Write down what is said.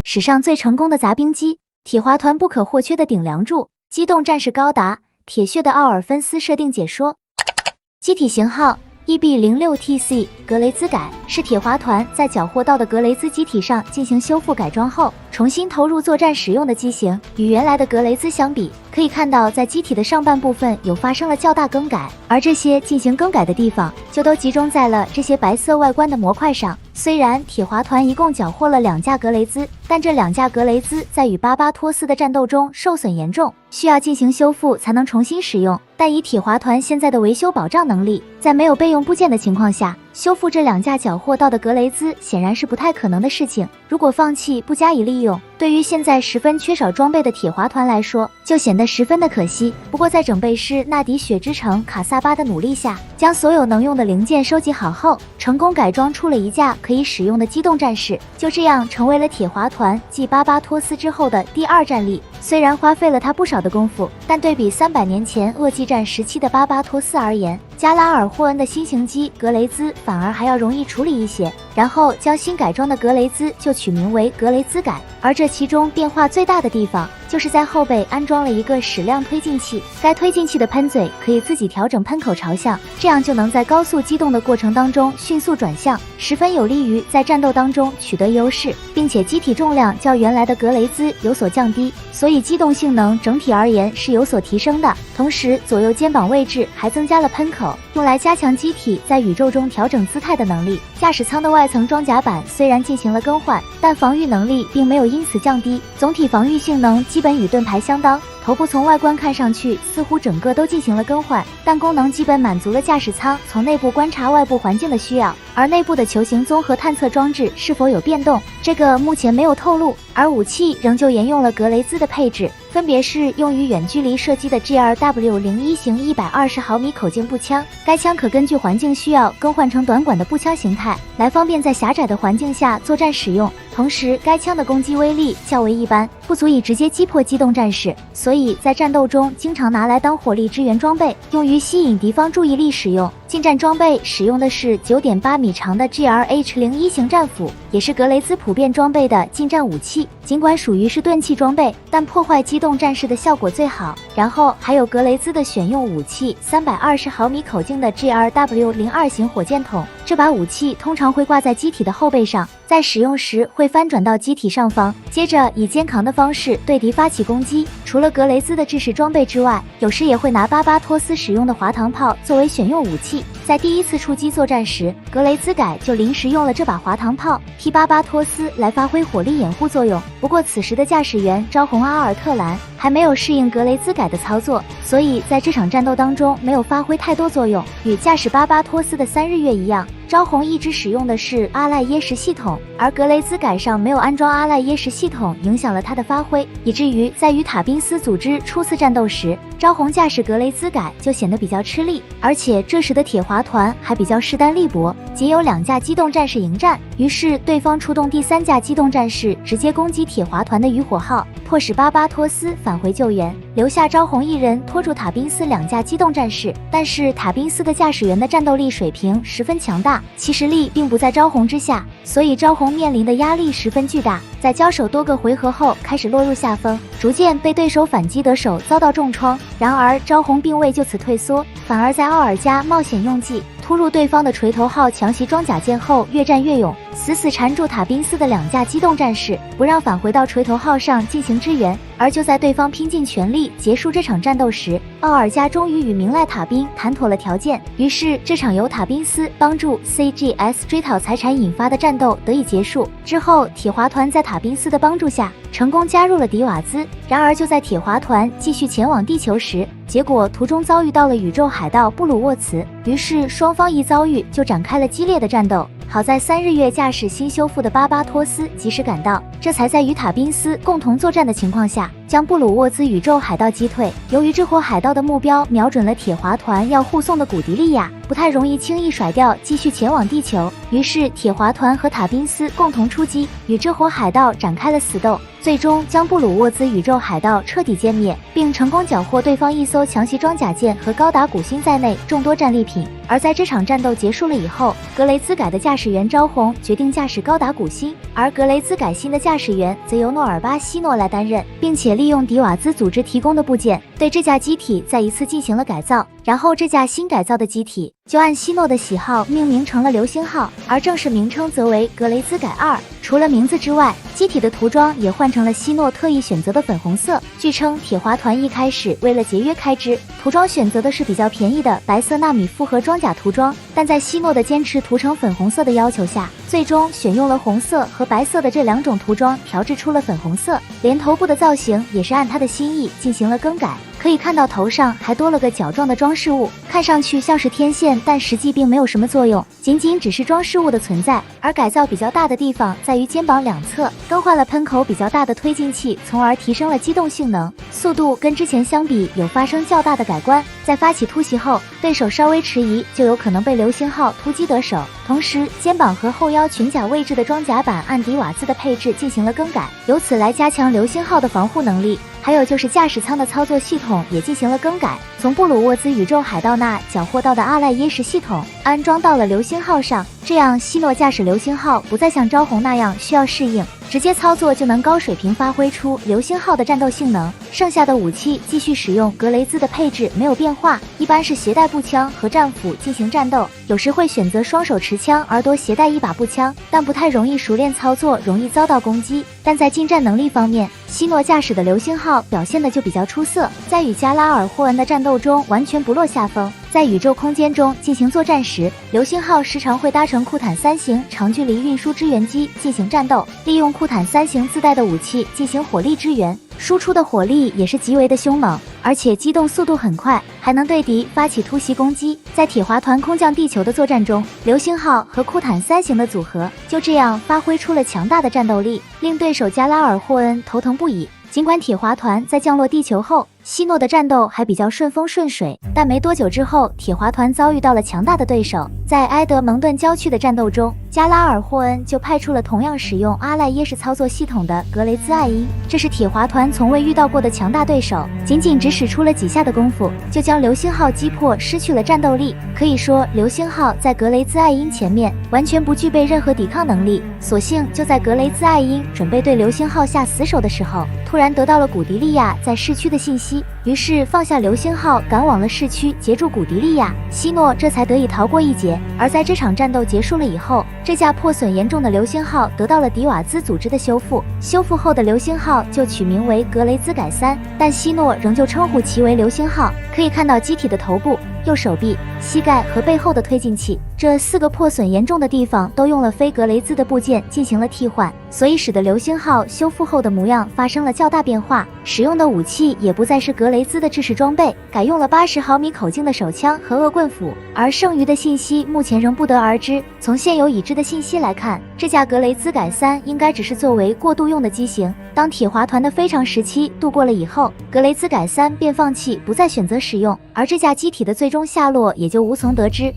史上最成功的杂兵机，铁华团不可或缺的顶梁柱，机动战士高达，铁血的奥尔芬斯设定解说。机体型号 EB06TC 格雷兹改是铁华团在缴获到的格雷兹机体上进行修复改装后，重新投入作战使用的机型。与原来的格雷兹相比，可以看到在机体的上半部分有发生了较大更改，而这些进行更改的地方就都集中在了这些白色外观的模块上。虽然铁华团一共缴获了2架格雷兹，但这2架格雷兹在与巴巴托斯的战斗中受损严重，需要进行修复才能重新使用。但以铁华团现在的维修保障能力，在没有备用部件的情况下，修复这2架缴获到的格雷兹显然是不太可能的事情。如果放弃不加以利用，对于现在十分缺少装备的铁华团来说，就显得十分的可惜。不过在整备师纳迪雪之城卡萨巴的努力下，将所有能用的零件收集好后，成功改装出了1架可以使用的机动战士，就这样成为了铁华团继巴巴托斯之后的第2战力。虽然花费了他不少的功夫，但对比300年前恶迹战时期的巴巴托斯而言，加拉尔霍恩的新型机格雷兹反而还要容易处理一些。然后将新改装的格雷兹就取名为格雷兹改，而这其中变化最大的地方，就是在后背安装了一个矢量推进器，该推进器的喷嘴可以自己调整喷口朝向，这样就能在高速机动的过程当中迅速转向，十分有利于在战斗当中取得优势，并且机体重量较原来的格雷兹有所降低，所以机动性能整体而言是有所提升的。同时左右肩膀位置还增加了喷口，用来加强机体在宇宙中调整姿态的能力。驾驶舱的外层装甲板虽然进行了更换，但防御能力并没有因此降低，总体防御性能基本与盾牌相当。头部从外观看上去似乎整个都进行了更换，但功能基本满足了驾驶舱从内部观察外部环境的需要。而内部的球形综合探测装置是否有变动，这个目前没有透露。而武器仍旧沿用了格雷兹的配置，分别是用于远距离射击的 GRW01 型120毫米口径步枪，该枪可根据环境需要更换成短管的步枪形态，来方便在狭窄的环境下作战使用。同时该枪的攻击威力较为一般，不足以直接击破机动战士，所以在战斗中经常拿来当火力支援装备，用于吸引敌方注意力使用。近战装备使用的是 9.8 米长的 GRH01 型战斧，也是格雷兹普遍装备的近战武器，尽管属于是钝器装备，但破坏机动战士的效果最好。然后还有格雷兹的选用武器320毫米口径的 GRW02 型火箭筒，这把武器通常会挂在机体的后背上，在使用时会翻转到机体上方，接着以肩扛的方式对敌发起攻击。除了格雷兹的制式装备之外，有时也会拿巴巴托斯使用的滑膛炮作为选用武器。在第1次出击作战时，格雷兹改就临时用了这把滑膛炮，替巴巴托斯来发挥火力掩护作用。不过此时的驾驶员招红阿尔特兰还没有适应格雷兹改的操作，所以在这场战斗当中没有发挥太多作用。与驾驶巴巴托斯的3日月一样，招红一直使用的是阿赖耶识系统，而格雷兹改上没有安装阿赖耶识系统，影响了他的发挥，以至于在与塔宾斯组织初次战斗时，招红驾驶格雷兹改就显得比较吃力。而且这时的铁华团还比较势单力薄，仅有2架机动战士迎战，于是对方出动第3架机动战士直接攻击铁华团的渔火号，迫使巴巴托斯返回救援，留下招红一人拖住塔宾斯2架机动战士。但是塔宾斯的驾驶员的战斗力水平十分强大，其实力并不在招红之下，所以招红面临的压力十分巨大。在交手多个回合后开始落入下风，逐渐被对手反击得手，遭到重创。然而招红并未就此退缩，反而在奥尔加冒险用计，突入对方的锤头号强袭装甲舰后越战越勇，死死缠住塔宾斯的2架机动战士，不让返回到锤头号上进行支援。而就在对方拼尽全力结束这场战斗时，奥尔加终于与明赖塔宾谈妥了条件，于是这场由塔宾斯帮助 CGS 追讨财产引发的战斗得以结束。之后铁华团在塔宾斯的帮助下成功加入了迪瓦兹。然而就在铁华团继续前往地球时，结果途中遭遇到了宇宙海盗布鲁沃茨，于是双方一遭遇就展开了激烈的战斗。好在3日月驾驶新修复的巴巴托斯及时赶到，这才在与塔宾斯共同作战的情况下，将布鲁沃兹宇宙海盗击退。由于这伙海盗的目标瞄准了铁华团要护送的古迪利亚，不太容易轻易甩掉，继续前往地球。于是铁华团和塔宾斯共同出击，与这伙海盗展开了死斗，最终将布鲁沃兹宇宙海盗彻底歼灭，并成功缴获对方一艘强袭装甲舰和高达古星在内众多战利品。而在这场战斗结束了以后，格雷兹改的驾驶员招红决定驾驶高达古星，而格雷兹改新的驾驶员则由诺尔巴西诺来担任，并且利用迪瓦兹组织提供的部件对这架机体再一次进行了改造。然后这架新改造的机体就按西诺的喜好命名成了流星号，而正式名称则为格雷兹改2。除了名字之外，机体的涂装也换成了西诺特意选择的粉红色。据称铁华团一开始为了节约开支，涂装选择的是比较便宜的白色纳米复合装甲涂装，但在西诺的坚持涂成粉红色的要求下，最终选用了红色和白色的这两种涂装，调制出了粉红色。连头部的造型也是按他的心意进行了更改，可以看到头上还多了个角状的装饰物，看上去像是天线，但实际并没有什么作用，仅只是装饰物的存在。而改造比较大的地方在于肩膀两侧更换了喷口比较大的推进器，从而提升了机动性能，速度跟之前相比有发生较大的改观。在发起突袭后，对手稍微迟疑就有可能被流星号突击得手。同时肩膀和后腰裙甲位置的装甲板按迪瓦兹的配置进行了更改，由此来加强流星号的防护能力。还有就是驾驶舱的操作系统也进行了更改，从布鲁沃兹宇宙海盗那缴获到的阿赖耶识系统安装到了流星号上，这样西诺驾驶流星号不再像招红那样需要适应，直接操作就能高水平发挥出流星号的战斗性能。剩下的武器继续使用格雷兹的配置没有变化，一般是携带步枪和战斧进行战斗，有时会选择双手持枪而多携带一把步枪，但不太容易熟练操作，容易遭到攻击。但在近战能力方面，西诺驾驶的流星号表现的就比较出色，在与加拉尔霍恩的战斗中完全不落下风。在宇宙空间中进行作战时，流星号时常会搭乘库坦3型长距离运输支援机进行战斗，利用库坦3型自带的武器进行火力支援，输出的火力也是极为的凶猛，而且机动速度很快，还能对敌发起突袭攻击。在铁华团空降地球的作战中，流星号和库坦3型的组合就这样发挥出了强大的战斗力，令对手加拉尔霍恩头疼不已。尽管铁华团在降落地球后，西诺的战斗还比较顺风顺水，但没多久之后，铁华团遭遇到了强大的对手。在埃德蒙顿郊区的战斗中，加拉尔霍恩就派出了同样使用阿赖耶识操作系统的格雷兹艾因，这是铁华团从未遇到过的强大对手，仅只使出了几下的功夫，就将流星号击破，失去了战斗力。可以说，流星号在格雷兹艾因前面完全不具备任何抵抗能力。所幸就在格雷兹艾因准备对流星号下死手的时候，突然得到了古迪利亚在市区的信息，于是放下流星号赶往了市区截住古迪利亚，西诺这才得以逃过一劫。而在这场战斗结束了以后，这架破损严重的流星号得到了迪瓦兹组织的修复，修复后的流星号就取名为格雷兹改3，但西诺仍旧称呼其为流星号。可以看到机体的头部、右手臂、膝盖和背后的推进器这4个破损严重的地方都用了非格雷兹的部件进行了替换，所以使得流星号修复后的模样发生了较大变化。使用的武器也不再是格雷兹的制式装备，改用了80毫米口径的手枪和恶棍斧，而剩余的信息目前仍不得而知。从现有已知的信息来看，这架格雷兹改3应该只是作为过渡用的机型，当铁华团的非常时期度过了以后，格雷兹改3便放弃不再选择使用，而这架机体的最终下落也就无从得知。